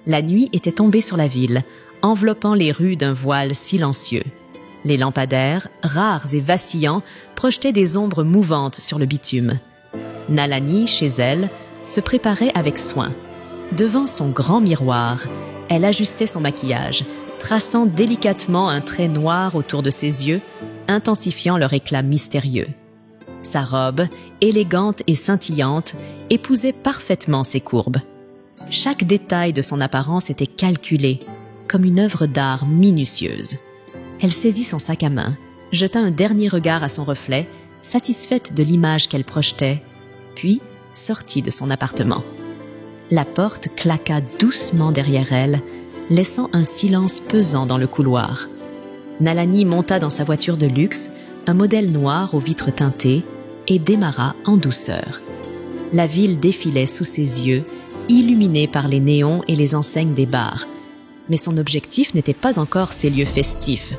La nuit était tombée sur la ville, enveloppant les rues d'un voile silencieux. Les lampadaires, rares et vacillants, projetaient des ombres mouvantes sur le bitume. Nalani, chez elle, se préparait avec soin. Devant son grand miroir, elle ajustait son maquillage, traçant délicatement un trait noir autour de ses yeux, intensifiant leur éclat mystérieux. Sa robe, élégante et scintillante, épousait parfaitement ses courbes. Chaque détail de son apparence était calculé, comme une œuvre d'art minutieuse. Elle saisit son sac à main, jeta un dernier regard à son reflet, satisfaite de l'image qu'elle projetait, puis sortit de son appartement. La porte claqua doucement derrière elle, laissant un silence pesant dans le couloir. Nalani monta dans sa voiture de luxe, un modèle noir aux vitres teintées, et démarra en douceur. La ville défilait sous ses yeux, illuminée par les néons et les enseignes des bars. Mais son objectif n'était pas encore ces lieux festifs.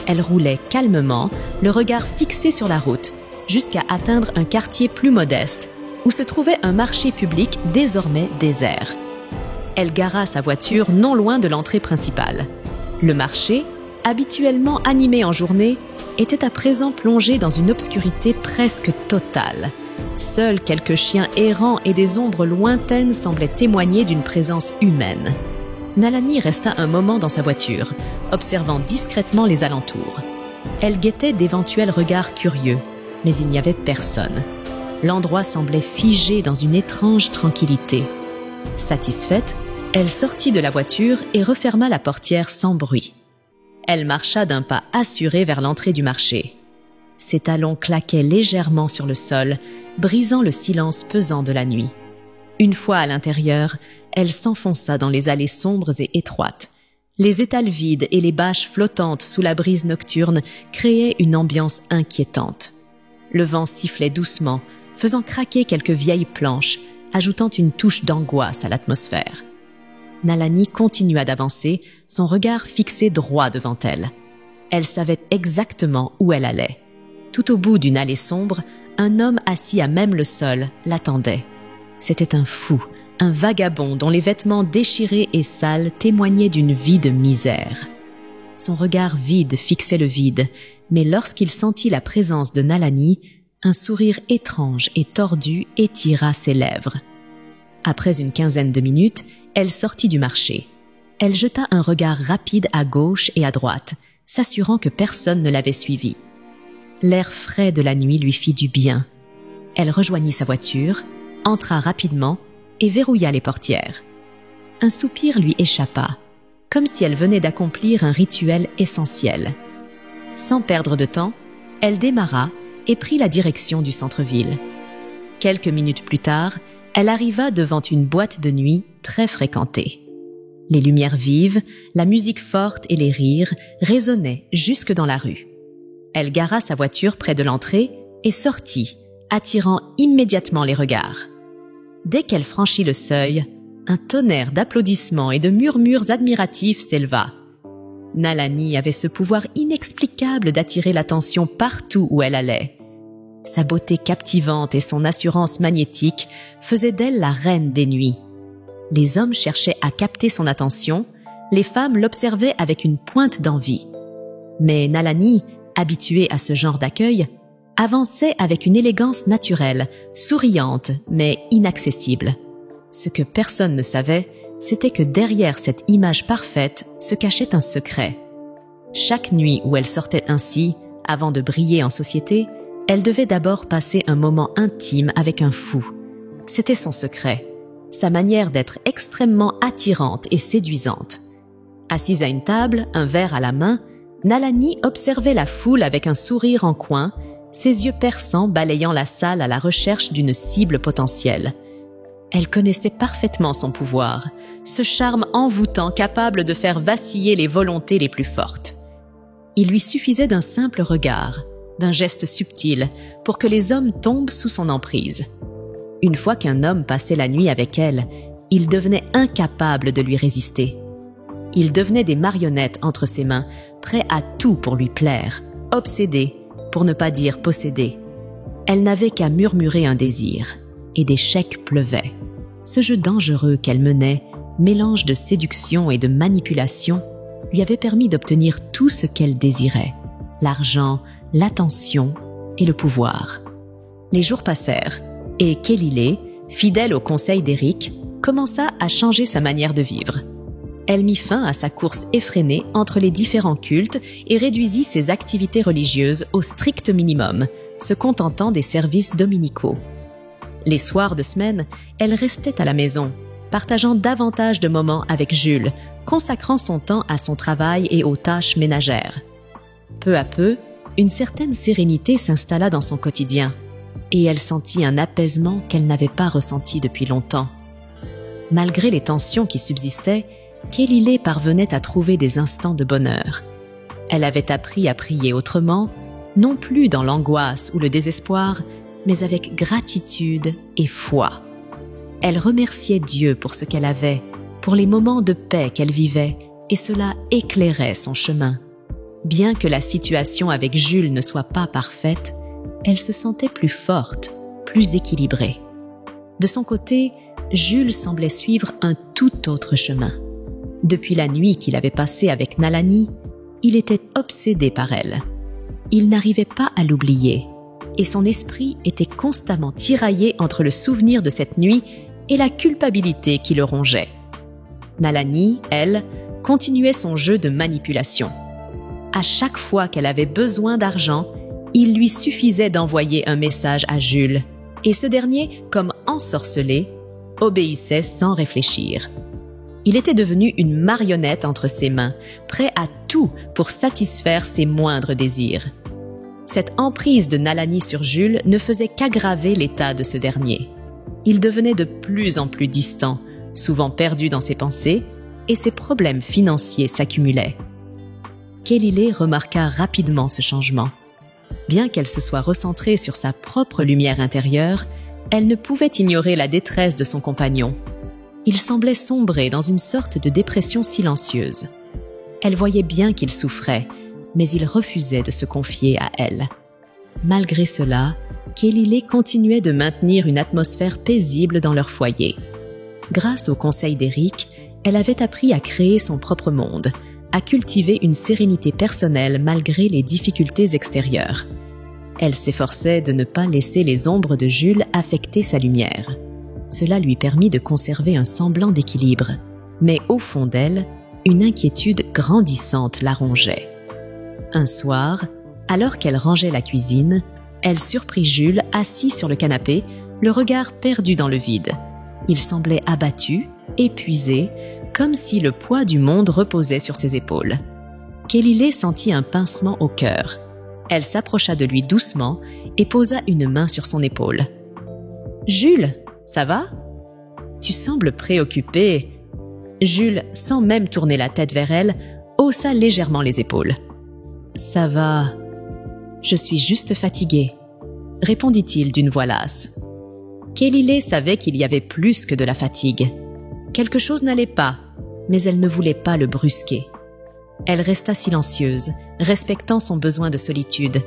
Elle roulait calmement, le regard fixé sur la route, jusqu'à atteindre un quartier plus modeste, où se trouvait un marché public désormais désert. Elle gara sa voiture non loin de l'entrée principale. Le marché, habituellement animé en journée, était à présent plongé dans une obscurité presque totale. Seuls quelques chiens errants et des ombres lointaines semblaient témoigner d'une présence humaine. Nalani resta un moment dans sa voiture, observant discrètement les alentours. Elle guettait d'éventuels regards curieux, mais il n'y avait personne. L'endroit semblait figé dans une étrange tranquillité. Satisfaite, elle sortit de la voiture et referma la portière sans bruit. Elle marcha d'un pas assuré vers l'entrée du marché. Ses talons claquaient légèrement sur le sol, brisant le silence pesant de la nuit. Une fois à l'intérieur, elle s'enfonça dans les allées sombres et étroites. Les étals vides et les bâches flottantes sous la brise nocturne créaient une ambiance inquiétante. Le vent sifflait doucement, faisant craquer quelques vieilles planches, ajoutant une touche d'angoisse à l'atmosphère. Nalani continua d'avancer, son regard fixé droit devant elle. Elle savait exactement où elle allait. Tout au bout d'une allée sombre, un homme assis à même le sol l'attendait. C'était un fou, un vagabond dont les vêtements déchirés et sales témoignaient d'une vie de misère. Son regard vide fixait le vide, mais lorsqu'il sentit la présence de Nalani, un sourire étrange et tordu étira ses lèvres. Après une quinzaine de minutes, elle sortit du marché. Elle jeta un regard rapide à gauche et à droite, s'assurant que personne ne l'avait suivie. L'air frais de la nuit lui fit du bien. Elle rejoignit sa voiture, entra rapidement et verrouilla les portières. Un soupir lui échappa, comme si elle venait d'accomplir un rituel essentiel. Sans perdre de temps, elle démarra et prit la direction du centre-ville. Quelques minutes plus tard, elle arriva devant une boîte de nuit très fréquentée. Les lumières vives, la musique forte et les rires résonnaient jusque dans la rue. Elle gara sa voiture près de l'entrée et sortit, attirant immédiatement les regards. Dès qu'elle franchit le seuil, un tonnerre d'applaudissements et de murmures admiratifs s'éleva. Nalani avait ce pouvoir inexplicable d'attirer l'attention partout où elle allait. Sa beauté captivante et son assurance magnétique faisaient d'elle la reine des nuits. Les hommes cherchaient à capter son attention, les femmes l'observaient avec une pointe d'envie. Mais Nalani, habituée à ce genre d'accueil, avançait avec une élégance naturelle, souriante mais inaccessible. Ce que personne ne savait, c'était que derrière cette image parfaite se cachait un secret. Chaque nuit où elle sortait ainsi, avant de briller en société, elle devait d'abord passer un moment intime avec un fou. C'était son secret, sa manière d'être extrêmement attirante et séduisante. Assise à une table, un verre à la main, Nalani observait la foule avec un sourire en coin, ses yeux perçants balayant la salle à la recherche d'une cible potentielle. Elle connaissait parfaitement son pouvoir, ce charme envoûtant capable de faire vaciller les volontés les plus fortes. Il lui suffisait d'un simple regard, d'un geste subtil, pour que les hommes tombent sous son emprise. Une fois qu'un homme passait la nuit avec elle, il devenait incapable de lui résister. Ils devenaient des marionnettes entre ses mains, prêts à tout pour lui plaire, obsédés, pour ne pas dire possédés. Elle n'avait qu'à murmurer un désir, et des chèques pleuvaient. Ce jeu dangereux qu'elle menait mélange de séduction et de manipulation, lui avait permis d'obtenir tout ce qu'elle désirait, l'argent, l'attention et le pouvoir. Les jours passèrent et Kellyley, fidèle aux conseils d'Eric, commença à changer sa manière de vivre. Elle mit fin à sa course effrénée entre les différents cultes et réduisit ses activités religieuses au strict minimum, se contentant des services dominicaux. Les soirs de semaine, elle restait à la maison, partageant davantage de moments avec Jules, consacrant son temps à son travail et aux tâches ménagères. Peu à peu, une certaine sérénité s'installa dans son quotidien, et elle sentit un apaisement qu'elle n'avait pas ressenti depuis longtemps. Malgré les tensions qui subsistaient, Kellyley parvenait à trouver des instants de bonheur. Elle avait appris à prier autrement, non plus dans l'angoisse ou le désespoir, mais avec gratitude et foi. Elle remerciait Dieu pour ce qu'elle avait, pour les moments de paix qu'elle vivait, et cela éclairait son chemin. Bien que la situation avec Jules ne soit pas parfaite, elle se sentait plus forte, plus équilibrée. De son côté, Jules semblait suivre un tout autre chemin. Depuis la nuit qu'il avait passée avec Nalani, il était obsédé par elle. Il n'arrivait pas à l'oublier, et son esprit était constamment tiraillé entre le souvenir de cette nuit et la culpabilité qui le rongeait. Nalani, elle, continuait son jeu de manipulation. À chaque fois qu'elle avait besoin d'argent, il lui suffisait d'envoyer un message à Jules, et ce dernier, comme ensorcelé, obéissait sans réfléchir. Il était devenu une marionnette entre ses mains, prêt à tout pour satisfaire ses moindres désirs. Cette emprise de Nalani sur Jules ne faisait qu'aggraver l'état de ce dernier. Il devenait de plus en plus distant, souvent perdu dans ses pensées, et ses problèmes financiers s'accumulaient. Kellyley remarqua rapidement ce changement. Bien qu'elle se soit recentrée sur sa propre lumière intérieure, elle ne pouvait ignorer la détresse de son compagnon. Il semblait sombrer dans une sorte de dépression silencieuse. Elle voyait bien qu'il souffrait, mais il refusait de se confier à elle. Malgré cela, Kellyley continuait de maintenir une atmosphère paisible dans leur foyer. Grâce aux conseils d'Eric, elle avait appris à créer son propre monde, à cultiver une sérénité personnelle malgré les difficultés extérieures. Elle s'efforçait de ne pas laisser les ombres de Jules affecter sa lumière. Cela lui permit de conserver un semblant d'équilibre, mais au fond d'elle, une inquiétude grandissante la rongeait. Un soir, alors qu'elle rangeait la cuisine, elle surprit Jules assis sur le canapé, le regard perdu dans le vide. Il semblait abattu, épuisé, comme si le poids du monde reposait sur ses épaules. Kellyley sentit un pincement au cœur. Elle s'approcha de lui doucement et posa une main sur son épaule. « Jules, ça va ? Tu sembles préoccupé. » Jules, sans même tourner la tête vers elle, haussa légèrement les épaules. « Ça va. Je suis juste fatigué, » répondit-il d'une voix lasse. Kellyley savait qu'il y avait plus que de la fatigue. Quelque chose n'allait pas, mais elle ne voulait pas le brusquer. Elle resta silencieuse, respectant son besoin de solitude,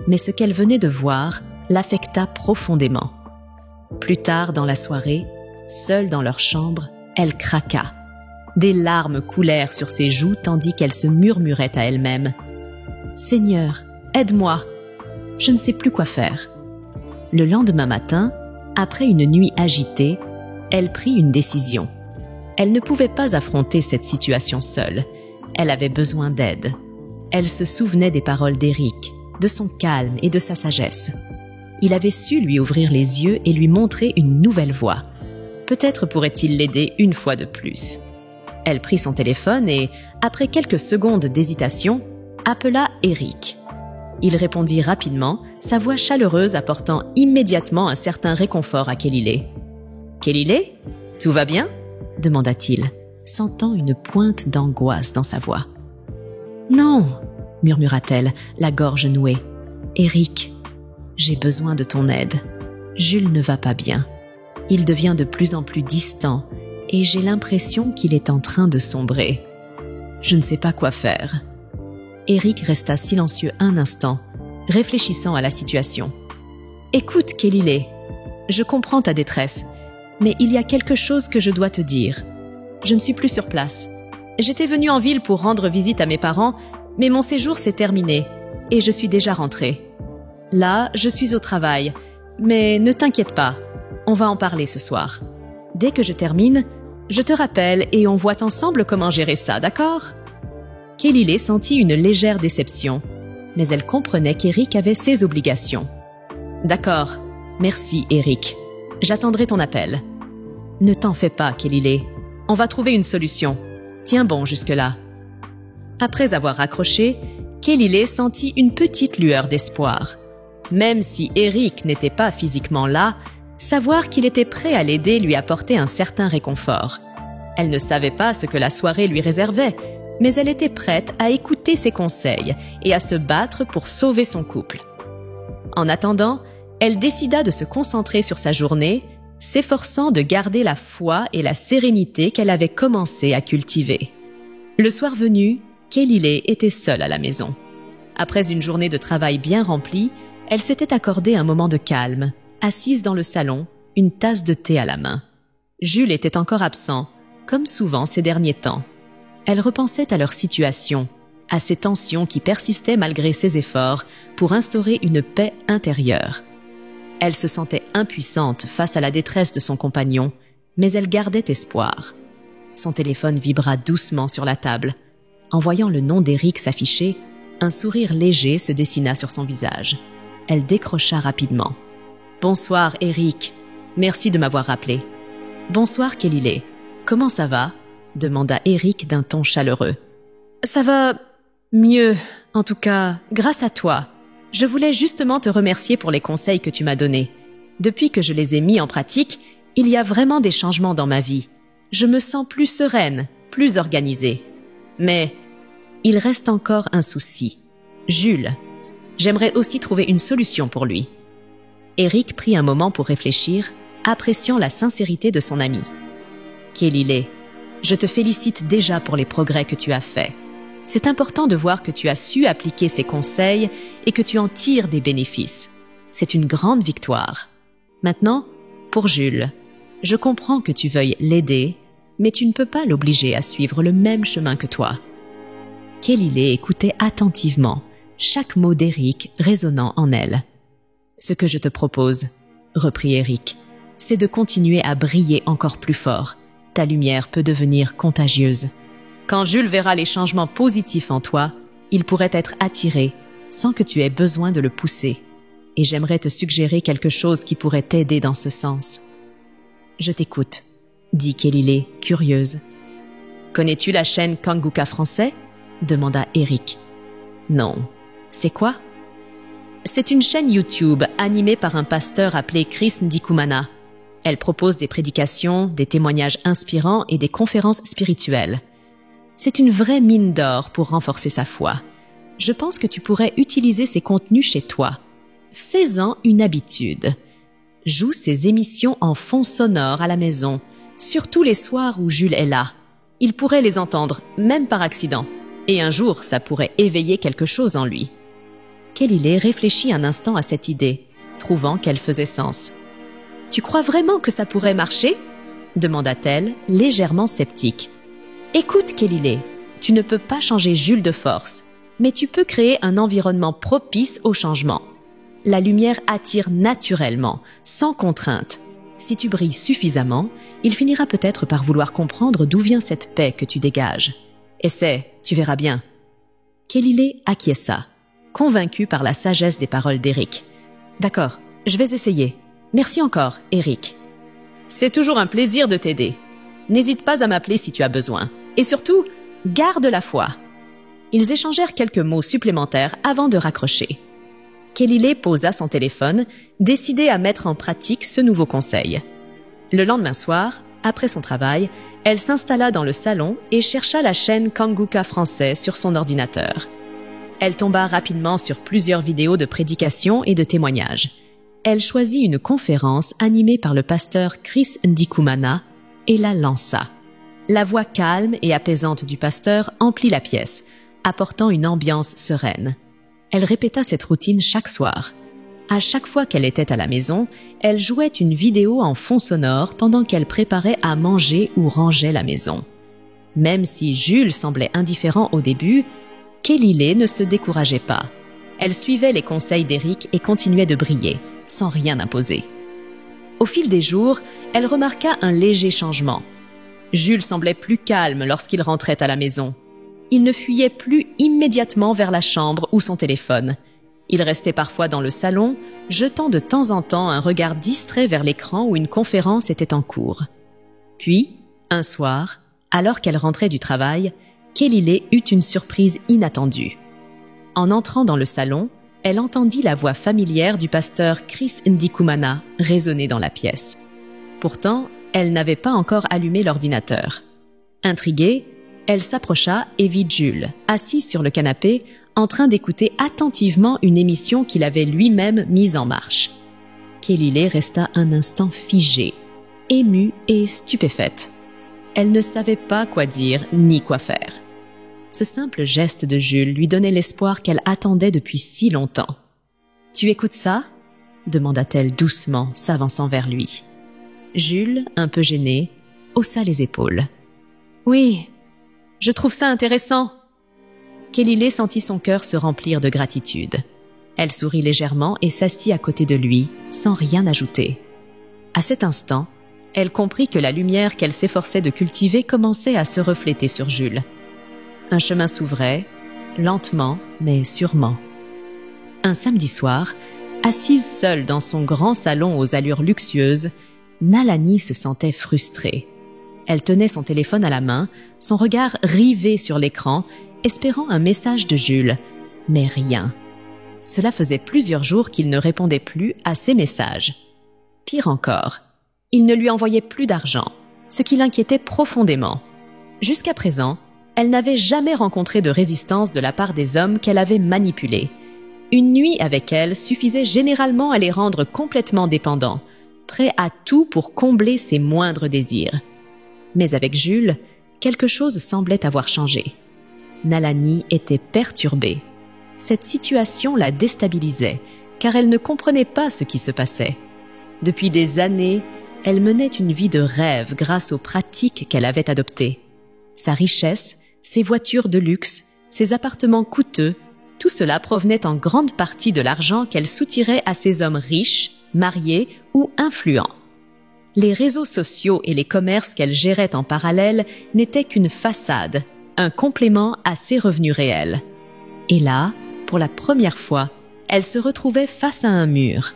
mais ce qu'elle venait de voir l'affecta profondément. Plus tard dans la soirée, seule dans leur chambre, elle craqua. Des larmes coulèrent sur ses joues tandis qu'elle se murmurait à elle-même. « Seigneur, aide-moi, je ne sais plus quoi faire. » Le lendemain matin, après une nuit agitée, elle prit une décision. Elle ne pouvait pas affronter cette situation seule. Elle avait besoin d'aide. Elle se souvenait des paroles d'Eric, de son calme et de sa sagesse. Il avait su lui ouvrir les yeux et lui montrer une nouvelle voie. Peut-être pourrait-il l'aider une fois de plus. Elle prit son téléphone et, après quelques secondes d'hésitation, appela Eric. Il répondit rapidement, sa voix chaleureuse apportant immédiatement un certain réconfort à Kellyley. « Kellyley, tout va bien ?» demanda-t-il, sentant une pointe d'angoisse dans sa voix. « Non !» murmura-t-elle, la gorge nouée. « Eric, j'ai besoin de ton aide. Jules ne va pas bien. Il devient de plus en plus distant et j'ai l'impression qu'il est en train de sombrer. Je ne sais pas quoi faire. » Eric resta silencieux un instant, réfléchissant à la situation. « Écoute, Kellyley, je comprends ta détresse, mais il y a quelque chose que je dois te dire. Je ne suis plus sur place. J'étais venue en ville pour rendre visite à mes parents, mais mon séjour s'est terminé et je suis déjà rentrée. Là, je suis au travail, mais ne t'inquiète pas, on va en parler ce soir. Dès que je termine, je te rappelle et on voit ensemble comment gérer ça, d'accord? Kelly sentit une légère déception, mais elle comprenait qu'Eric avait ses obligations. D'accord, merci Eric. J'attendrai ton appel. Ne t'en fais pas, Kelly. On va trouver une solution. Tiens bon jusque-là. Après avoir raccroché, Kelly sentit une petite lueur d'espoir. Même si Eric n'était pas physiquement là, savoir qu'il était prêt à l'aider lui apportait un certain réconfort. Elle ne savait pas ce que la soirée lui réservait, mais elle était prête à écouter ses conseils et à se battre pour sauver son couple. En attendant, elle décida de se concentrer sur sa journée, s'efforçant de garder la foi et la sérénité qu'elle avait commencé à cultiver. Le soir venu, Kelly était seule à la maison. Après une journée de travail bien remplie, elle s'était accordé un moment de calme, assise dans le salon, une tasse de thé à la main. Jules était encore absent, comme souvent ces derniers temps. Elle repensait à leur situation, à ces tensions qui persistaient malgré ses efforts pour instaurer une paix intérieure. Elle se sentait impuissante face à la détresse de son compagnon, mais elle gardait espoir. Son téléphone vibra doucement sur la table. En voyant le nom d'Eric s'afficher, un sourire léger se dessina sur son visage. Elle décrocha rapidement. « Bonsoir, Eric. Merci de m'avoir rappelé. »« Bonsoir, Kelly. Comment ça va ?» demanda Eric d'un ton chaleureux. « Ça va mieux, en tout cas, grâce à toi. Je voulais justement te remercier pour les conseils que tu m'as donnés. Depuis que je les ai mis en pratique, il y a vraiment des changements dans ma vie. Je me sens plus sereine, plus organisée. Mais il reste encore un souci. Jules. J'aimerais aussi trouver une solution pour lui. » Eric prit un moment pour réfléchir, appréciant la sincérité de son ami. « Kelly, je te félicite déjà pour les progrès que tu as faits. C'est important de voir que tu as su appliquer ces conseils et que tu en tires des bénéfices. C'est une grande victoire. Maintenant, pour Jules, je comprends que tu veuilles l'aider, mais tu ne peux pas l'obliger à suivre le même chemin que toi. » Kelly écoutait attentivement, chaque mot d'Eric résonnant en elle. « Ce que je te propose, reprit Eric, c'est de continuer à briller encore plus fort. Ta lumière peut devenir contagieuse. Quand Jules verra les changements positifs en toi, il pourrait être attiré, sans que tu aies besoin de le pousser. Et j'aimerais te suggérer quelque chose qui pourrait t'aider dans ce sens. »« Je t'écoute, » dit Kelly, curieuse. « Connais-tu la chaîne Kanguka Français ?» demanda Eric. « Non. C'est quoi ?» C'est une chaîne YouTube animée par un pasteur appelé Chris Ndikumana. Elle propose des prédications, des témoignages inspirants et des conférences spirituelles. C'est une vraie mine d'or pour renforcer sa foi. Je pense que tu pourrais utiliser ces contenus chez toi. Fais-en une habitude. Joue ces émissions en fond sonore à la maison, surtout les soirs où Jules est là. Il pourrait les entendre, même par accident. Et un jour, ça pourrait éveiller quelque chose en lui. Kelly réfléchit un instant à cette idée, trouvant qu'elle faisait sens. « Tu crois vraiment que ça pourrait marcher ?» demanda-t-elle, légèrement sceptique. « Écoute, Kelly, tu ne peux pas changer Jules de force, mais tu peux créer un environnement propice au changement. La lumière attire naturellement, sans contrainte. Si tu brilles suffisamment, il finira peut-être par vouloir comprendre d'où vient cette paix que tu dégages. Essaie, tu verras bien. » Kelly acquiesça, convaincue par la sagesse des paroles d'Eric. « D'accord, je vais essayer. Merci encore, Eric. »« C'est toujours un plaisir de t'aider. N'hésite pas à m'appeler si tu as besoin. Et surtout, garde la foi. » Ils échangèrent quelques mots supplémentaires avant de raccrocher. Kelly posa son téléphone, décidée à mettre en pratique ce nouveau conseil. Le lendemain soir, après son travail, elle s'installa dans le salon et chercha la chaîne Kanguka Français sur son ordinateur. Elle tomba rapidement sur plusieurs vidéos de prédications et de témoignages. Elle choisit une conférence animée par le pasteur Chris Ndikumana et la lança. La voix calme et apaisante du pasteur emplit la pièce, apportant une ambiance sereine. Elle répéta cette routine chaque soir. À chaque fois qu'elle était à la maison, elle jouait une vidéo en fond sonore pendant qu'elle préparait à manger ou rangeait la maison. Même si Jules semblait indifférent au début, Kelly ne se décourageait pas. Elle suivait les conseils d'Eric et continuait de briller, sans rien imposer. Au fil des jours, elle remarqua un léger changement. Jules semblait plus calme lorsqu'il rentrait à la maison. Il ne fuyait plus immédiatement vers la chambre ou son téléphone. Il restait parfois dans le salon, jetant de temps en temps un regard distrait vers l'écran où une conférence était en cours. Puis, un soir, alors qu'elle rentrait du travail, Kelly eut une surprise inattendue. En entrant dans le salon, elle entendit la voix familière du pasteur Chris Ndikumana résonner dans la pièce. Pourtant, elle n'avait pas encore allumé l'ordinateur. Intriguée, elle s'approcha et vit Jules, assis sur le canapé, en train d'écouter attentivement une émission qu'il avait lui-même mise en marche. Kelly resta un instant figée, émue et stupéfaite. Elle ne savait pas quoi dire ni quoi faire. Ce simple geste de Jules lui donnait l'espoir qu'elle attendait depuis si longtemps. « Tu écoutes ça ?» demanda-t-elle doucement, s'avançant vers lui. Jules, un peu gêné, haussa les épaules. « Oui, je trouve ça intéressant. » Kelly sentit son cœur se remplir de gratitude. Elle sourit légèrement et s'assit à côté de lui, sans rien ajouter. À cet instant, elle comprit que la lumière qu'elle s'efforçait de cultiver commençait à se refléter sur Jules. Un chemin s'ouvrait, lentement mais sûrement. Un samedi soir, assise seule dans son grand salon aux allures luxueuses, Nalani se sentait frustrée. Elle tenait son téléphone à la main, son regard rivé sur l'écran, espérant un message de Jules, mais rien. Cela faisait plusieurs jours qu'il ne répondait plus à ses messages. Pire encore, il ne lui envoyait plus d'argent, ce qui l'inquiétait profondément. Jusqu'à présent, elle n'avait jamais rencontré de résistance de la part des hommes qu'elle avait manipulés. Une nuit avec elle suffisait généralement à les rendre complètement dépendants, prêts à tout pour combler ses moindres désirs. Mais avec Jules, quelque chose semblait avoir changé. Nalani était perturbée. Cette situation la déstabilisait, car elle ne comprenait pas ce qui se passait. Depuis des années, elle menait une vie de rêve grâce aux pratiques qu'elle avait adoptées. Sa richesse, ses voitures de luxe, ses appartements coûteux, tout cela provenait en grande partie de l'argent qu'elle soutirait à ces hommes riches, mariés ou influents. Les réseaux sociaux et les commerces qu'elle gérait en parallèle n'étaient qu'une façade, un complément à ses revenus réels. Et là, pour la première fois, elle se retrouvait face à un mur.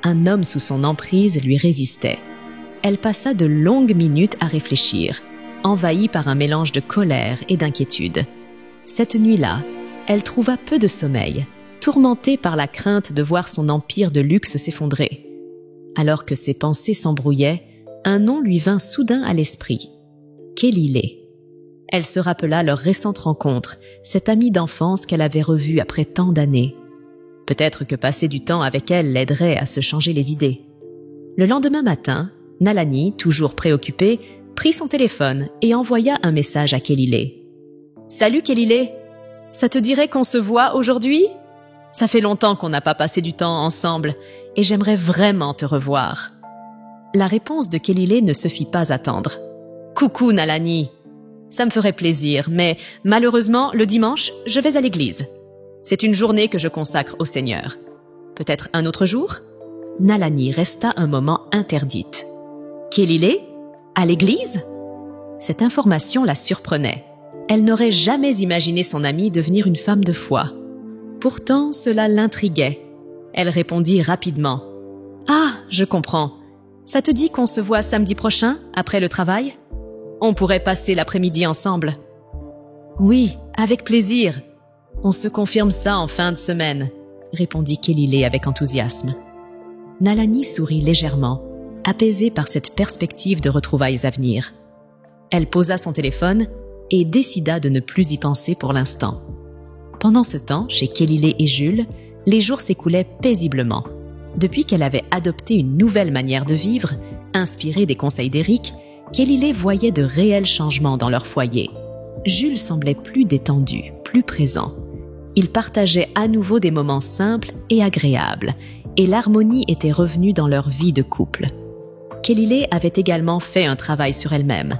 Un homme sous son emprise lui résistait. Elle passa de longues minutes à réfléchir, envahie par un mélange de colère et d'inquiétude. Cette nuit-là, elle trouva peu de sommeil, tourmentée par la crainte de voir son empire de luxe s'effondrer. Alors que ses pensées s'embrouillaient, un nom lui vint soudain à l'esprit. Kelly. Elle se rappela leur récente rencontre, cette amie d'enfance qu'elle avait revue après tant d'années. Peut-être que passer du temps avec elle l'aiderait à se changer les idées. Le lendemain matin, Nalani, toujours préoccupée, prit son téléphone et envoya un message à Kelly. « Salut Kelly, ça te dirait qu'on se voit aujourd'hui ? Ça fait longtemps qu'on n'a pas passé du temps ensemble et j'aimerais vraiment te revoir. » La réponse de Kelly ne se fit pas attendre. « Coucou Nalani, ça me ferait plaisir, mais malheureusement, le dimanche, je vais à l'église. C'est une journée que je consacre au Seigneur. Peut-être un autre jour ?» Nalani resta un moment interdite. « Kelly, à l'église ?» Cette information la surprenait. Elle n'aurait jamais imaginé son amie devenir une femme de foi. Pourtant, cela l'intriguait. Elle répondit rapidement. « Ah, je comprends. Ça te dit qu'on se voit samedi prochain, après le travail ? On pourrait passer l'après-midi ensemble. »« Oui, avec plaisir. On se confirme ça en fin de semaine, » répondit Kelly avec enthousiasme. Nalani sourit légèrement, apaisée par cette perspective de retrouvailles à venir. Elle posa son téléphone et décida de ne plus y penser pour l'instant. Pendant ce temps, chez Kelly et Jules, les jours s'écoulaient paisiblement. Depuis qu'elle avait adopté une nouvelle manière de vivre, inspirée des conseils d'Eric, Kelly voyait de réels changements dans leur foyer. Jules semblait plus détendu, plus présent. Ils partageaient à nouveau des moments simples et agréables, et l'harmonie était revenue dans leur vie de couple. Kellilay avait également fait un travail sur elle-même.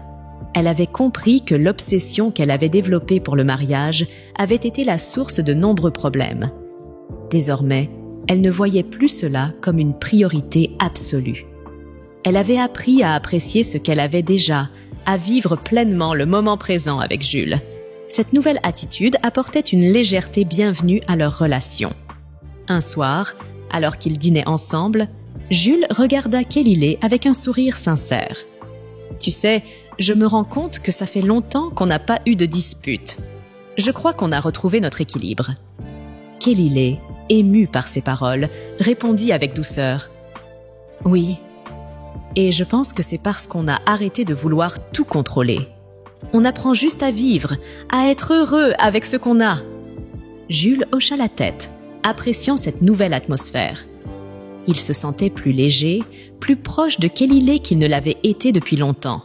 Elle avait compris que l'obsession qu'elle avait développée pour le mariage avait été la source de nombreux problèmes. Désormais, elle ne voyait plus cela comme une priorité absolue. Elle avait appris à apprécier ce qu'elle avait déjà, à vivre pleinement le moment présent avec Jules. Cette nouvelle attitude apportait une légèreté bienvenue à leur relation. Un soir, alors qu'ils dînaient ensemble, Jules regarda Kellilay avec un sourire sincère. « Tu sais, je me rends compte que ça fait longtemps qu'on n'a pas eu de dispute. Je crois qu'on a retrouvé notre équilibre. » Kellilay, ému par ces paroles, répondit avec douceur. « Oui, et je pense que c'est parce qu'on a arrêté de vouloir tout contrôler. On apprend juste à vivre, à être heureux avec ce qu'on a. » Jules hocha la tête, appréciant cette nouvelle atmosphère. Il se sentait plus léger, plus proche de Kellilay qu'il ne l'avait été depuis longtemps.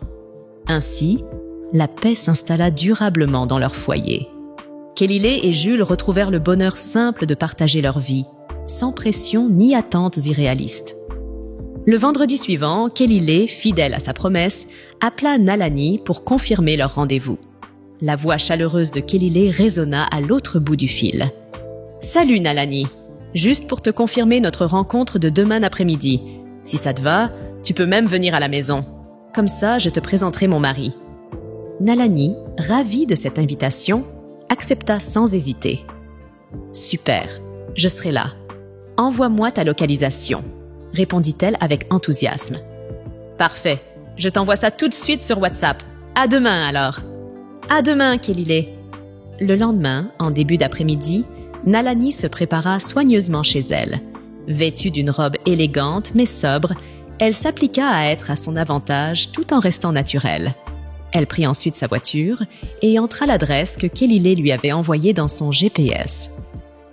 Ainsi, la paix s'installa durablement dans leur foyer. Kellilay et Jules retrouvèrent le bonheur simple de partager leur vie, sans pression ni attentes irréalistes. Le vendredi suivant, Kellilay, fidèle à sa promesse, appela Nalani pour confirmer leur rendez-vous. La voix chaleureuse de Kellilay résonna à l'autre bout du fil. « Salut Nalani, juste pour te confirmer notre rencontre de demain après-midi. Si ça te va, tu peux même venir à la maison. Comme ça, je te présenterai mon mari. » Nalani, ravie de cette invitation, accepta sans hésiter. « Super, je serai là. Envoie-moi ta localisation. » répondit-elle avec enthousiasme. « Parfait, je t'envoie ça tout de suite sur WhatsApp. À demain alors. »« À demain, Kellilay. » Le lendemain, en début d'après-midi, Nalani se prépara soigneusement chez elle. Vêtue d'une robe élégante mais sobre, elle s'appliqua à être à son avantage tout en restant naturelle. Elle prit ensuite sa voiture et entra l'adresse que Kellilay lui avait envoyée dans son GPS.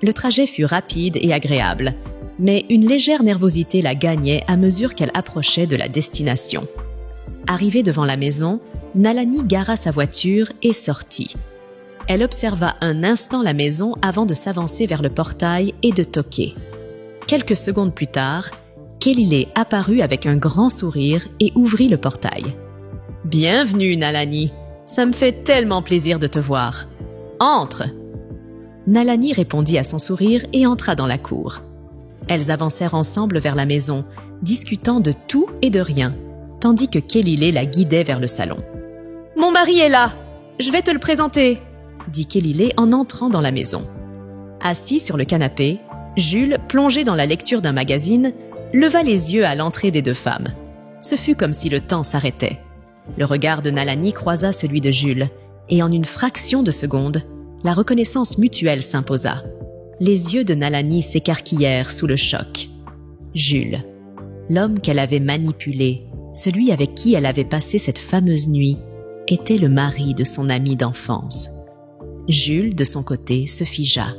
Le trajet fut rapide et agréable, mais une légère nervosité la gagnait à mesure qu'elle approchait de la destination. Arrivée devant la maison, Nalani gara sa voiture et sortit. Elle observa un instant la maison avant de s'avancer vers le portail et de toquer. Quelques secondes plus tard, Kellilay apparut avec un grand sourire et ouvrit le portail. « Bienvenue, Nalani. Ça me fait tellement plaisir de te voir. Entre !» Nalani répondit à son sourire et entra dans la cour. Elles avancèrent ensemble vers la maison, discutant de tout et de rien, tandis que Kellilay la guidait vers le salon. « Mon mari est là. Je vais te le présenter !» dit Kellilay en entrant dans la maison. Assis sur le canapé, Jules, plongé dans la lecture d'un magazine, leva les yeux à l'entrée des deux femmes. Ce fut comme si le temps s'arrêtait. Le regard de Nalani croisa celui de Jules, et en une fraction de seconde, la reconnaissance mutuelle s'imposa. Les yeux de Nalani s'écarquillèrent sous le choc. Jules, l'homme qu'elle avait manipulé, celui avec qui elle avait passé cette fameuse nuit, était le mari de son ami d'enfance. Jules, de son côté, se figea.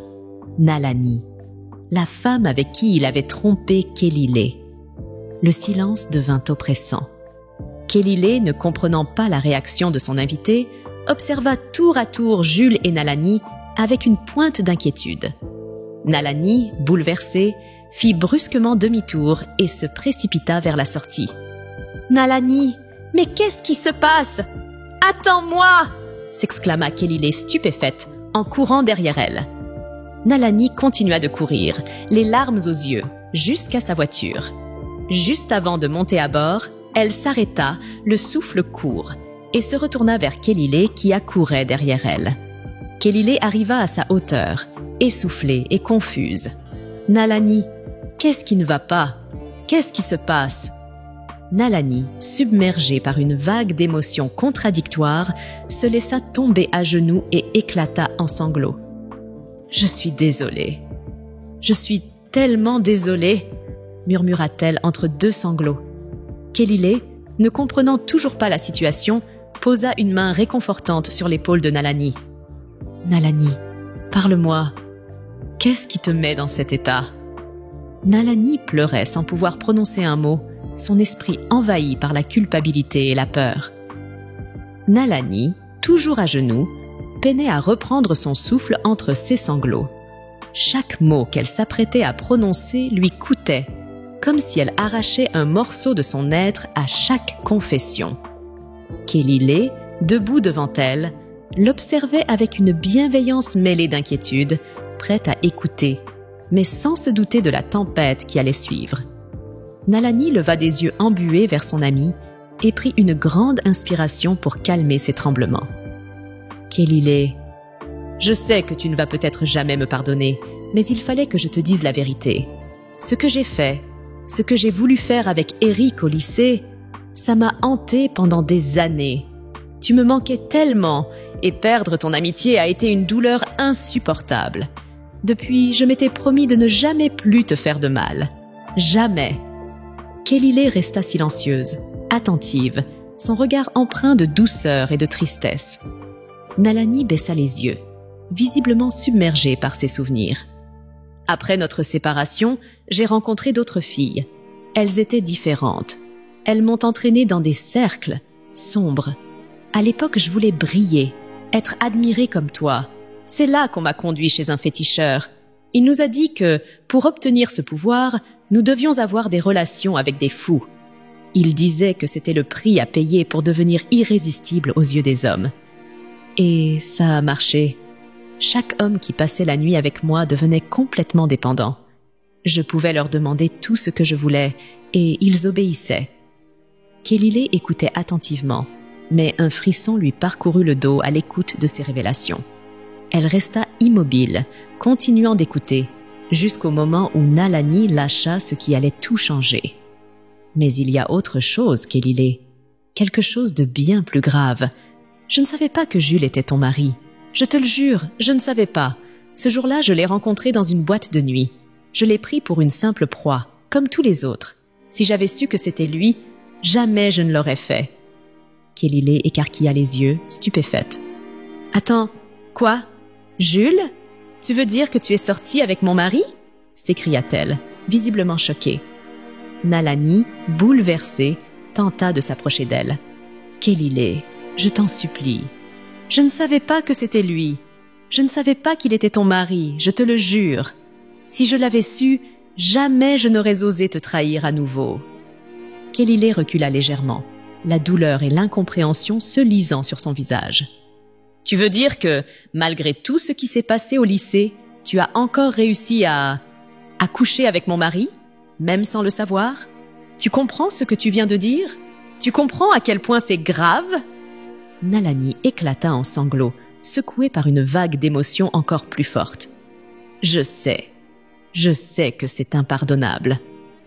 Nalani, la femme avec qui il avait trompé Kellilay. Le silence devint oppressant. Kellilay, ne comprenant pas la réaction de son invité, observa tour à tour Jules et Nalani avec une pointe d'inquiétude. Nalani, bouleversée, fit brusquement demi-tour et se précipita vers la sortie. « Nalani, mais qu'est-ce qui se passe? Attends-moi !» s'exclama Kellilay stupéfaite en courant derrière elle. Nalani continua de courir, les larmes aux yeux, jusqu'à sa voiture. Juste avant de monter à bord, elle s'arrêta, le souffle court, et se retourna vers Kellilay qui accourait derrière elle. Kellilay arriva à sa hauteur, essoufflée et confuse. « Nalani, qu'est-ce qui ne va pas? Qu'est-ce qui se passe ?» Nalani, submergée par une vague d'émotions contradictoires, se laissa tomber à genoux et éclata en sanglots. « Je suis désolée. Je suis tellement désolée !» murmura-t-elle entre deux sanglots. Kellilay, ne comprenant toujours pas la situation, posa une main réconfortante sur l'épaule de Nalani. « Nalani, parle-moi. Qu'est-ce qui te met dans cet état ?» Nalani pleurait sans pouvoir prononcer un mot, son esprit envahi par la culpabilité et la peur. Nalani, toujours à genoux, peinait à reprendre son souffle entre ses sanglots. chaque mot qu'elle s'apprêtait à prononcer lui coûtait, comme si elle arrachait un morceau de son être à chaque confession. Kélilé, debout devant elle, l'observait avec une bienveillance mêlée d'inquiétude, prête à écouter, mais sans se douter de la tempête qui allait suivre. Nalani leva des yeux embués vers son amie et prit une grande inspiration pour calmer ses tremblements. « Kélilé, je sais que tu ne vas peut-être jamais me pardonner, mais il fallait que je te dise la vérité. Ce que j'ai fait, ce que j'ai voulu faire avec Eric au lycée, ça m'a hanté pendant des années. Tu me manquais tellement et perdre ton amitié a été une douleur insupportable. Depuis, je m'étais promis de ne jamais plus te faire de mal. Jamais. » Kélilé resta silencieuse, attentive, son regard empreint de douceur et de tristesse. Nalani baissa les yeux, visiblement submergée par ses souvenirs. Après notre séparation, j'ai rencontré d'autres filles. Elles étaient différentes. Elles m'ont entraînée dans des cercles sombres. À l'époque, je voulais briller, être admirée comme toi. C'est là qu'on m'a conduit chez un féticheur. Il nous a dit que, pour obtenir ce pouvoir, nous devions avoir des relations avec des fous. Il disait que c'était le prix à payer pour devenir irrésistible aux yeux des hommes. Et ça a marché. Chaque homme qui passait la nuit avec moi devenait complètement dépendant. Je pouvais leur demander tout ce que je voulais, et ils obéissaient. Kélilé écoutait attentivement, mais un frisson lui parcourut le dos à l'écoute de ces révélations. Elle resta immobile, continuant d'écouter, jusqu'au moment où Nalani lâcha ce qui allait tout changer. Mais il y a autre chose, Kélilé. Quelque chose de bien plus grave. Je ne savais pas que Jules était ton mari. Je te le jure, je ne savais pas. Ce jour-là, je l'ai rencontré dans une boîte de nuit. Je l'ai pris pour une simple proie, comme tous les autres. Si j'avais su que c'était lui, jamais je ne l'aurais fait. Kélilé écarquilla les yeux, stupéfaite. « Attends, quoi? Jules? Tu veux dire que tu es sortie avec mon mari ?» s'écria-t-elle, visiblement choquée. Nalani, bouleversée, tenta de s'approcher d'elle. « Kélilé, je t'en supplie. Je ne savais pas que c'était lui. Je ne savais pas qu'il était ton mari, je te le jure. Si je l'avais su, jamais je n'aurais osé te trahir à nouveau. » Kélilé recula légèrement, la douleur et l'incompréhension se lisant sur son visage. « Tu veux dire que, malgré tout ce qui s'est passé au lycée, tu as encore réussi à coucher avec mon mari, même sans le savoir? Tu comprends ce que tu viens de dire? Tu comprends à quel point c'est grave ?» Nalani éclata en sanglots, secouée par une vague d'émotions encore plus forte. « Je sais que c'est impardonnable.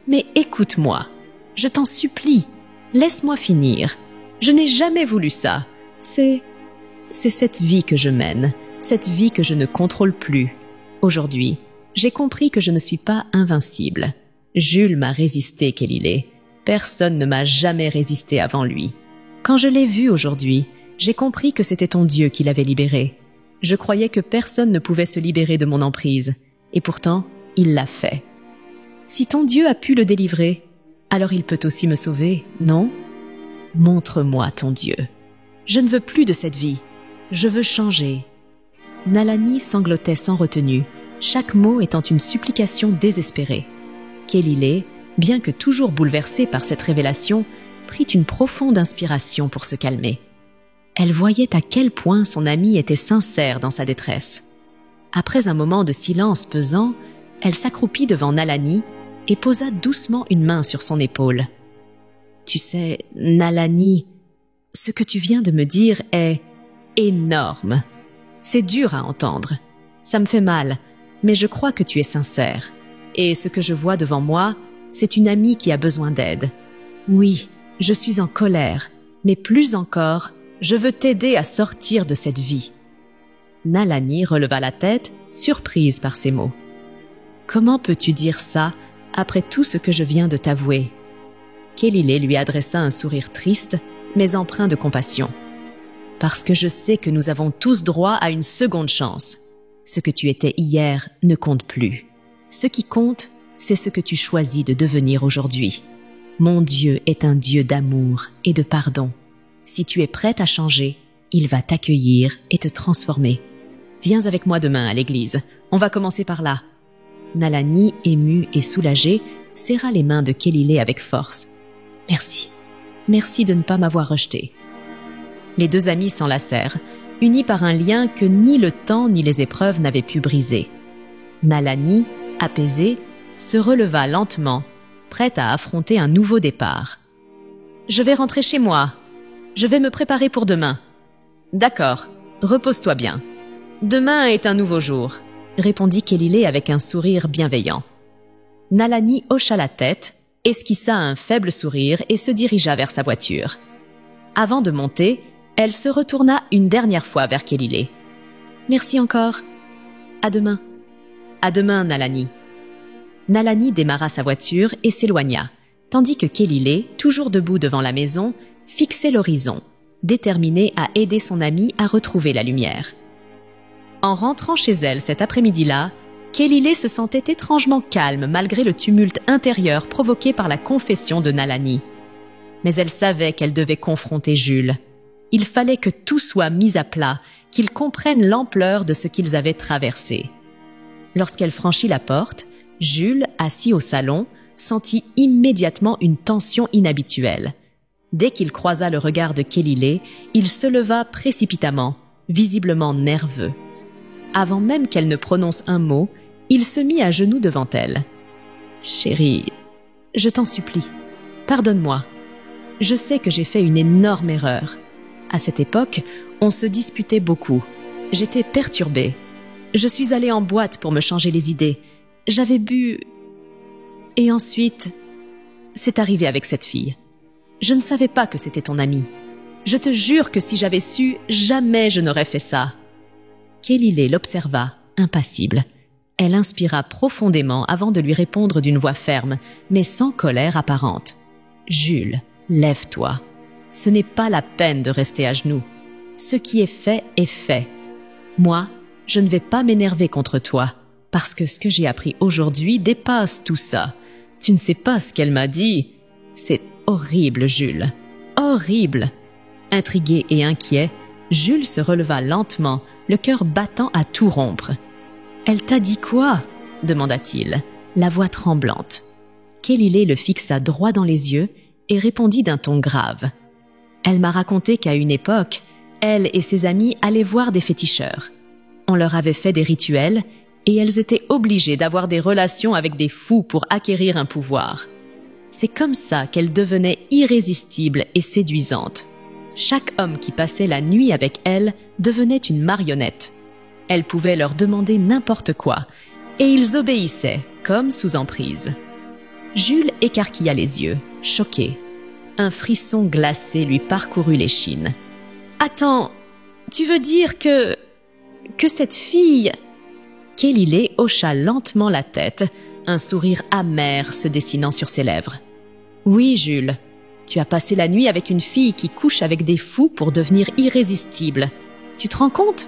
Mais écoute-moi, je t'en supplie, laisse-moi finir. Je n'ai jamais voulu ça. C'est cette vie que je mène, cette vie que je ne contrôle plus. Aujourd'hui, j'ai compris que je ne suis pas invincible. Jules m'a résisté, Kélilé. Personne ne m'a jamais résisté avant lui. Quand je l'ai vu aujourd'hui, j'ai compris que c'était ton Dieu qui l'avait libéré. Je croyais que personne ne pouvait se libérer de mon emprise, et pourtant, il l'a fait. Si ton Dieu a pu le délivrer, alors il peut aussi me sauver, non? Montre-moi ton Dieu. Je ne veux plus de cette vie. Je veux changer. » Nalani sanglotait sans retenue, chaque mot étant une supplication désespérée. Kélilé, bien que toujours bouleversée par cette révélation, prit une profonde inspiration pour se calmer. Elle voyait à quel point son amie était sincère dans sa détresse. Après un moment de silence pesant, elle s'accroupit devant Nalani et posa doucement une main sur son épaule. « Tu sais, Nalani, ce que tu viens de me dire est énorme. C'est dur à entendre. Ça me fait mal, mais je crois que tu es sincère. Et ce que je vois devant moi, c'est une amie qui a besoin d'aide. Oui, je suis en colère, mais plus encore, je veux t'aider à sortir de cette vie. » Nalani releva la tête, surprise par ces mots. « Comment peux-tu dire ça après tout ce que je viens de t'avouer ?» Kélilé lui adressa un sourire triste, mais empreint de compassion. « Parce que je sais que nous avons tous droit à une seconde chance. Ce que tu étais hier ne compte plus. Ce qui compte, c'est ce que tu choisis de devenir aujourd'hui. Mon Dieu est un Dieu d'amour et de pardon. Si tu es prête à changer, il va t'accueillir et te transformer. Viens avec moi demain à l'église. On va commencer par là. » Nalani, émue et soulagée, serra les mains de Kelile avec force. « Merci. Merci de ne pas m'avoir rejetée. » Les deux amis s'enlacèrent, unis par un lien que ni le temps ni les épreuves n'avaient pu briser. Nalani, apaisée, se releva lentement, prête à affronter un nouveau départ. « Je vais rentrer chez moi. Je vais me préparer pour demain. »« D'accord, repose-toi bien. Demain est un nouveau jour. » répondit Kelile avec un sourire bienveillant. Nalani hocha la tête, esquissa un faible sourire et se dirigea vers sa voiture. Avant de monter, elle se retourna une dernière fois vers Kelile. « Merci encore. À demain. »« À demain, Nalani. » Nalani démarra sa voiture et s'éloigna, tandis que Kelile, toujours debout devant la maison, fixait l'horizon, déterminée à aider son amie à retrouver la lumière. En rentrant chez elle cet après-midi-là, Kelile se sentait étrangement calme malgré le tumulte intérieur provoqué par la confession de Nalani. Mais elle savait qu'elle devait confronter Jules. Il fallait que tout soit mis à plat, qu'ils comprennent l'ampleur de ce qu'ils avaient traversé. Lorsqu'elle franchit la porte, Jules, assis au salon, sentit immédiatement une tension inhabituelle. Dès qu'il croisa le regard de Kelile, il se leva précipitamment, visiblement nerveux. Avant même qu'elle ne prononce un mot, il se mit à genoux devant elle. « Chérie, je t'en supplie, pardonne-moi. Je sais que j'ai fait une énorme erreur. À cette époque, on se disputait beaucoup. J'étais perturbée. Je suis allée en boîte pour me changer les idées. J'avais bu... Et ensuite, c'est arrivé avec cette fille. Je ne savais pas que c'était ton amie. Je te jure que si j'avais su, jamais je n'aurais fait ça. » Kelile l'observa, impassible. Elle inspira profondément avant de lui répondre d'une voix ferme, mais sans colère apparente. « Jules, lève-toi. Ce n'est pas la peine de rester à genoux. Ce qui est fait est fait. Moi, je ne vais pas m'énerver contre toi, parce que ce que j'ai appris aujourd'hui dépasse tout ça. Tu ne sais pas ce qu'elle m'a dit. C'est horrible, Jules. Horrible. » Intrigué et inquiet, Jules se releva lentement, le cœur battant à tout rompre. « Elle t'a dit quoi ?» demanda-t-il, la voix tremblante. Kelile le fixa droit dans les yeux et répondit d'un ton grave. « Elle m'a raconté qu'à une époque, elle et ses amis allaient voir des féticheurs. On leur avait fait des rituels et elles étaient obligées d'avoir des relations avec des fous pour acquérir un pouvoir. C'est comme ça qu'elle devenait irrésistible et séduisante. Chaque homme qui passait la nuit avec elle devenait une marionnette. Elle pouvait leur demander n'importe quoi, et ils obéissaient, comme sous emprise. » Jules écarquilla les yeux, choqué. Un frisson glacé lui parcourut l'échine. « Attends, tu veux dire que cette fille... » Kelile hocha lentement la tête, un sourire amer se dessinant sur ses lèvres. « Oui, Jules, tu as passé la nuit avec une fille qui couche avec des fous pour devenir irrésistible. Tu te rends compte ?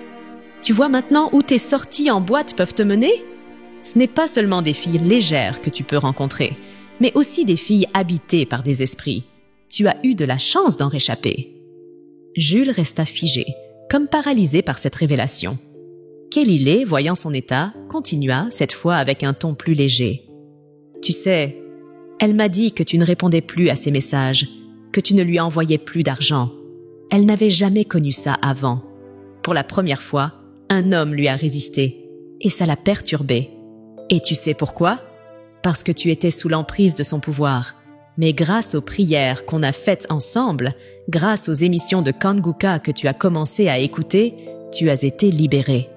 Tu vois maintenant où tes sorties en boîte peuvent te mener ? Ce n'est pas seulement des filles légères que tu peux rencontrer, mais aussi des filles habitées par des esprits. Tu as eu de la chance d'en réchapper. » Jules resta figé, comme paralysé par cette révélation. Kelile, voyant son état, continua, cette fois avec un ton plus léger. « Tu sais, elle m'a dit que tu ne répondais plus à ses messages, que tu ne lui envoyais plus d'argent. Elle n'avait jamais connu ça avant. Pour la première fois, un homme lui a résisté, et ça l'a perturbée. Et tu sais pourquoi ? Parce que tu étais sous l'emprise de son pouvoir. Mais grâce aux prières qu'on a faites ensemble, grâce aux émissions de Kanguka que tu as commencé à écouter, tu as été libéré. »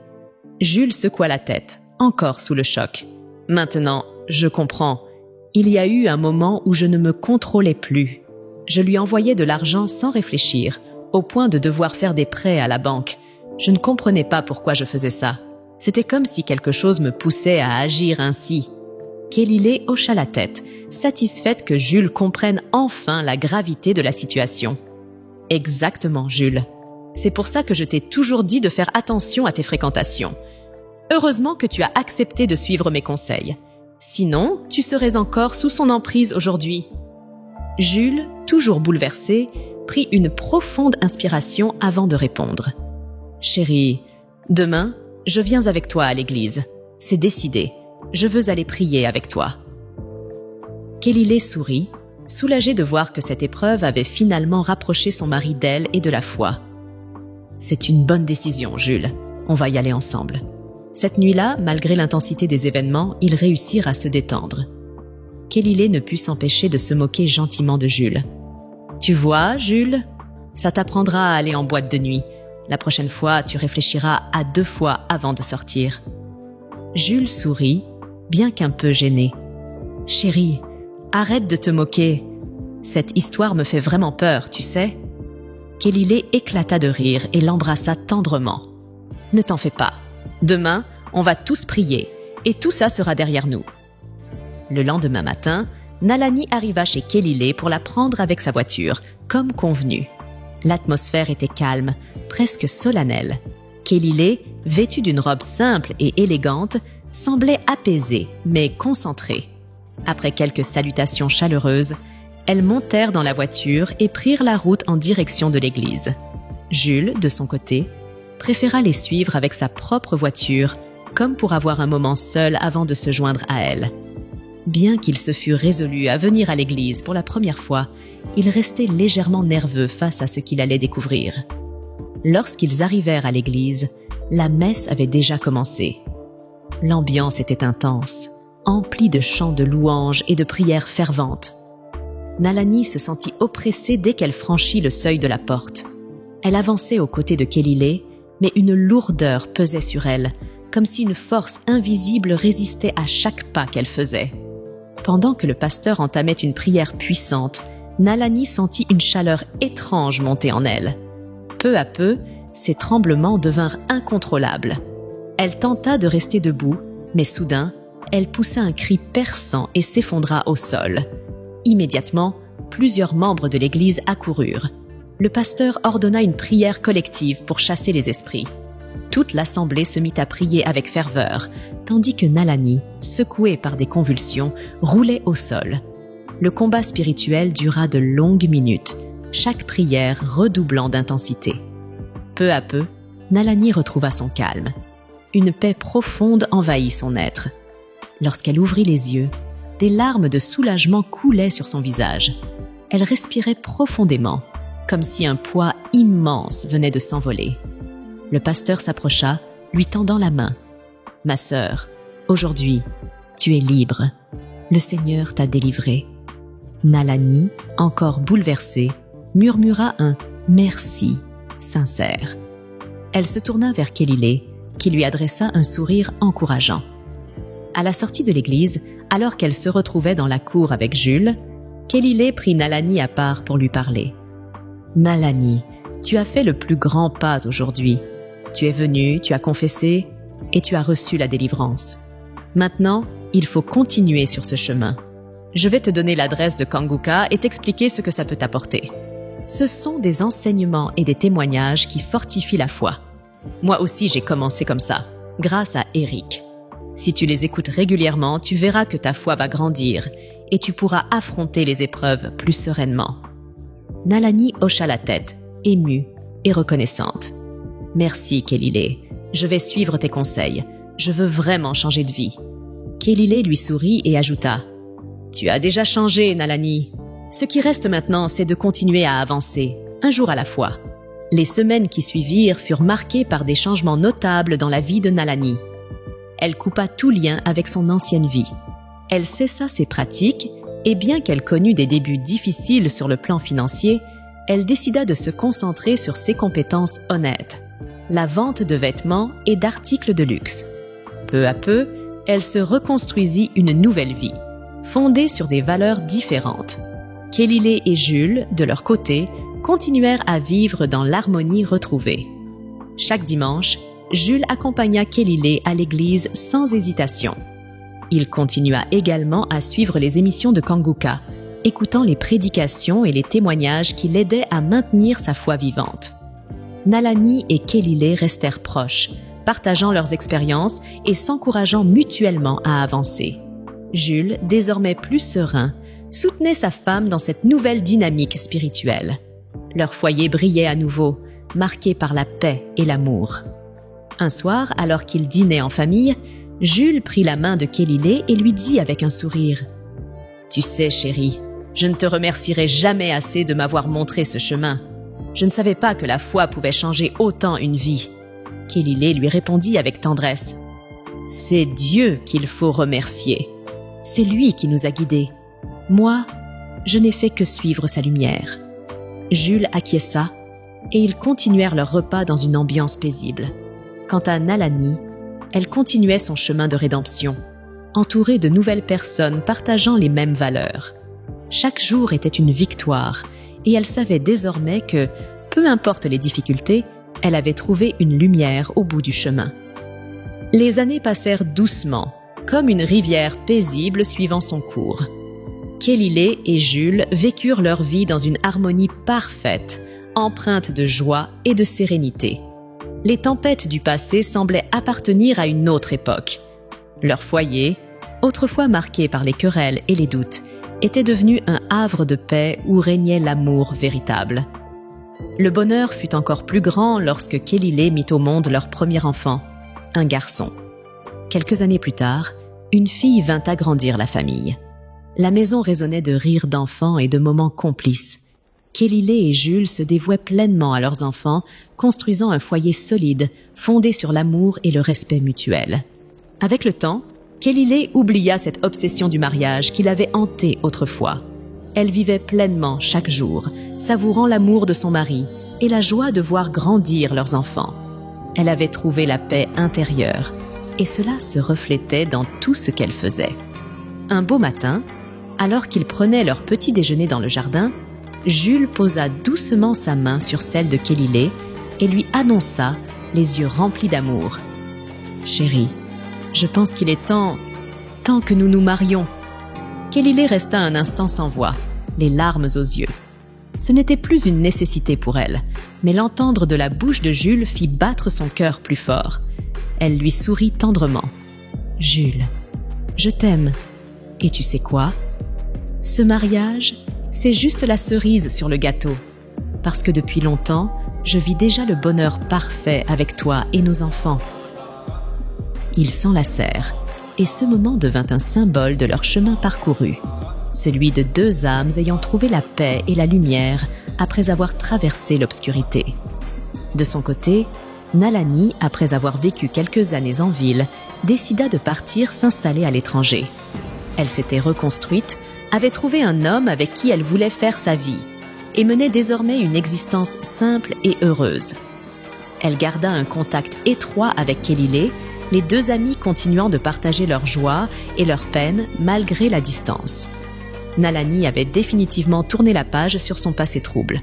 Jules secoua la tête, encore sous le choc. « Maintenant, je comprends. Il y a eu un moment où je ne me contrôlais plus. Je lui envoyais de l'argent sans réfléchir, au point de devoir faire des prêts à la banque. Je ne comprenais pas pourquoi je faisais ça. C'était comme si quelque chose me poussait à agir ainsi. » Kelile hocha la tête, satisfaite que Jules comprenne enfin la gravité de la situation. « Exactement, Jules. C'est pour ça que je t'ai toujours dit de faire attention à tes fréquentations. Heureusement que tu as accepté de suivre mes conseils. Sinon, tu serais encore sous son emprise aujourd'hui. » Jules, toujours bouleversé, prit une profonde inspiration avant de répondre. « Chérie, demain, Je viens avec toi à l'église. C'est décidé. Je veux aller prier avec toi. » Kélilé sourit, soulagée de voir que cette épreuve avait finalement rapproché son mari d'elle et de la foi. « C'est une bonne décision, Jules. On va y aller ensemble. » Cette nuit-là, malgré l'intensité des événements, ils réussirent à se détendre. Kélilé ne put s'empêcher de se moquer gentiment de Jules. « Tu vois, Jules, ça t'apprendra à aller en boîte de nuit. La prochaine fois, tu réfléchiras à 2 fois avant de sortir. » Jules sourit, bien qu'un peu gêné. « Chérie, arrête de te moquer. Cette histoire me fait vraiment peur, tu sais. » Kélilé éclata de rire et l'embrassa tendrement. « Ne t'en fais pas. Demain, on va tous prier et tout ça sera derrière nous. » Le lendemain matin, Nalani arriva chez Kélilé pour la prendre avec sa voiture, comme convenu. L'atmosphère était calme, presque solennelle. Kélilé, vêtue d'une robe simple et élégante, semblait apaisée, mais concentrée. Après quelques salutations chaleureuses, elles montèrent dans la voiture et prirent la route en direction de l'église. Jules, de son côté, préféra les suivre avec sa propre voiture, comme pour avoir un moment seul avant de se joindre à elle. Bien qu'il se fût résolu à venir à l'église pour la première fois, il restait légèrement nerveux face à ce qu'il allait découvrir. Lorsqu'ils arrivèrent à l'église, la messe avait déjà commencé. L'ambiance était intense, emplie de chants de louanges et de prières ferventes. Nalani se sentit oppressée dès qu'elle franchit le seuil de la porte. Elle avançait aux côtés de Kélilé, mais une lourdeur pesait sur elle, comme si une force invisible résistait à chaque pas qu'elle faisait. Pendant que le pasteur entamait une prière puissante, Nalani sentit une chaleur étrange monter en elle. Peu à peu, ses tremblements devinrent incontrôlables. Elle tenta de rester debout, mais soudain, elle poussa un cri perçant et s'effondra au sol. Immédiatement, plusieurs membres de l'église accoururent. Le pasteur ordonna une prière collective pour chasser les esprits. Toute l'assemblée se mit à prier avec ferveur, tandis que Nalani, secouée par des convulsions, roulait au sol. Le combat spirituel dura de longues minutes, chaque prière redoublant d'intensité. Peu à peu, Nalani retrouva son calme. Une paix profonde envahit son être. Lorsqu'elle ouvrit les yeux, des larmes de soulagement coulaient sur son visage. Elle respirait profondément, comme si un poids immense venait de s'envoler. Le pasteur s'approcha, lui tendant la main. « Ma sœur, aujourd'hui, tu es libre. Le Seigneur t'a délivrée. » Nalani, encore bouleversée, murmura un « merci » sincère. Elle se tourna vers Kélilé, qui lui adressa un sourire encourageant. À la sortie de l'église, alors qu'elle se retrouvait dans la cour avec Jules, Kélilé prit Nalani à part pour lui parler. « Nalani, tu as fait le plus grand pas aujourd'hui. Tu es venue, tu as confessé et tu as reçu la délivrance. Maintenant, il faut continuer sur ce chemin. Je vais te donner l'adresse de Kanguka et t'expliquer ce que ça peut t'apporter. Ce sont des enseignements et des témoignages qui fortifient la foi. Moi aussi, j'ai commencé comme ça, grâce à Eric. Si tu les écoutes régulièrement, tu verras que ta foi va grandir et tu pourras affronter les épreuves plus sereinement. » Nalani hocha la tête, émue et reconnaissante. « Merci, Kélilé. Je vais suivre tes conseils. Je veux vraiment changer de vie. » Kélilé lui sourit et ajouta « Tu as déjà changé, Nalani. Ce qui reste maintenant, c'est de continuer à avancer, un jour à la fois. » Les semaines qui suivirent furent marquées par des changements notables dans la vie de Nalani. Elle coupa tout lien avec son ancienne vie. Elle cessa ses pratiques et bien qu'elle connût des débuts difficiles sur le plan financier, elle décida de se concentrer sur ses compétences honnêtes, la vente de vêtements et d'articles de luxe. Peu à peu, elle se reconstruisit une nouvelle vie, fondée sur des valeurs différentes. Kélilé et Jules, de leur côté, continuèrent à vivre dans l'harmonie retrouvée. Chaque dimanche, Jules accompagna Kélilé à l'église sans hésitation. Il continua également à suivre les émissions de Kanguka, écoutant les prédications et les témoignages qui l'aidaient à maintenir sa foi vivante. Nalani et Kélilé restèrent proches, partageant leurs expériences et s'encourageant mutuellement à avancer. Jules, désormais plus serein, soutenait sa femme dans cette nouvelle dynamique spirituelle. Leur foyer brillait à nouveau, marqué par la paix et l'amour. Un soir, alors qu'ils dînaient en famille, Jules prit la main de Kellylé et lui dit avec un sourire « Tu sais, chérie, je ne te remercierai jamais assez de m'avoir montré ce chemin. Je ne savais pas que la foi pouvait changer autant une vie. » Kellylé lui répondit avec tendresse « C'est Dieu qu'il faut remercier. C'est lui qui nous a guidés. Moi, je n'ai fait que suivre sa lumière. » Jules acquiesça et ils continuèrent leur repas dans une ambiance paisible. Quant à Nalani, elle continuait son chemin de rédemption, entourée de nouvelles personnes partageant les mêmes valeurs. Chaque jour était une victoire et elle savait désormais que, peu importe les difficultés, elle avait trouvé une lumière au bout du chemin. Les années passèrent doucement, comme une rivière paisible suivant son cours. Kellylé et Jules vécurent leur vie dans une harmonie parfaite, empreinte de joie et de sérénité. Les tempêtes du passé semblaient appartenir à une autre époque. Leur foyer, autrefois marqué par les querelles et les doutes, était devenu un havre de paix où régnait l'amour véritable. Le bonheur fut encore plus grand lorsque Kellylé mit au monde leur premier enfant, un garçon. Quelques années plus tard, une fille vint agrandir la famille. La maison résonnait de rires d'enfants et de moments complices. Kellylé et Jules se dévouaient pleinement à leurs enfants, construisant un foyer solide, fondé sur l'amour et le respect mutuel. Avec le temps, Kellylé oublia cette obsession du mariage qui l'avait hantée autrefois. Elle vivait pleinement chaque jour, savourant l'amour de son mari et la joie de voir grandir leurs enfants. Elle avait trouvé la paix intérieure, et cela se reflétait dans tout ce qu'elle faisait. Un beau matin, alors qu'ils prenaient leur petit déjeuner dans le jardin, Jules posa doucement sa main sur celle de Kellylé et lui annonça, les yeux remplis d'amour. « Chérie, je pense qu'il est temps que nous nous marions. » Kellylé resta un instant sans voix, les larmes aux yeux. Ce n'était plus une nécessité pour elle, mais l'entendre de la bouche de Jules fit battre son cœur plus fort. Elle lui sourit tendrement. « Jules, je t'aime. Et tu sais quoi? Ce mariage, c'est juste la cerise sur le gâteau, parce que depuis longtemps, je vis déjà le bonheur parfait avec toi et nos enfants. » Ils s'enlacèrent, et ce moment devint un symbole de leur chemin parcouru, celui de deux âmes ayant trouvé la paix et la lumière après avoir traversé l'obscurité. De son côté, Nalani, après avoir vécu quelques années en ville, décida de partir s'installer à l'étranger. Elle s'était reconstruite, avait trouvé un homme avec qui elle voulait faire sa vie et menait désormais une existence simple et heureuse. Elle garda un contact étroit avec Kellylé, les deux amis continuant de partager leur joie et leur peine malgré la distance. Nalani avait définitivement tourné la page sur son passé trouble.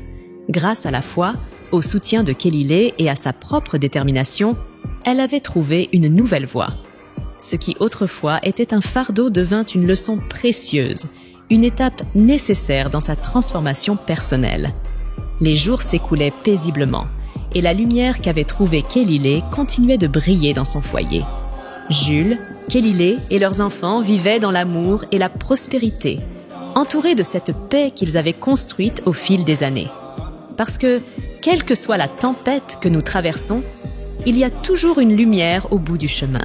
Grâce à la foi, au soutien de Kellylé et à sa propre détermination, elle avait trouvé une nouvelle voie. Ce qui autrefois était un fardeau devint une leçon précieuse, une étape nécessaire dans sa transformation personnelle. Les jours s'écoulaient paisiblement, et la lumière qu'avait trouvée Kellylé continuait de briller dans son foyer. Jules, Kellylé et leurs enfants vivaient dans l'amour et la prospérité, entourés de cette paix qu'ils avaient construite au fil des années. Parce que, quelle que soit la tempête que nous traversons, il y a toujours une lumière au bout du chemin.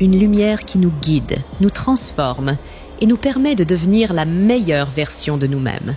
Une lumière qui nous guide, nous transforme et nous permet de devenir la meilleure version de nous-mêmes.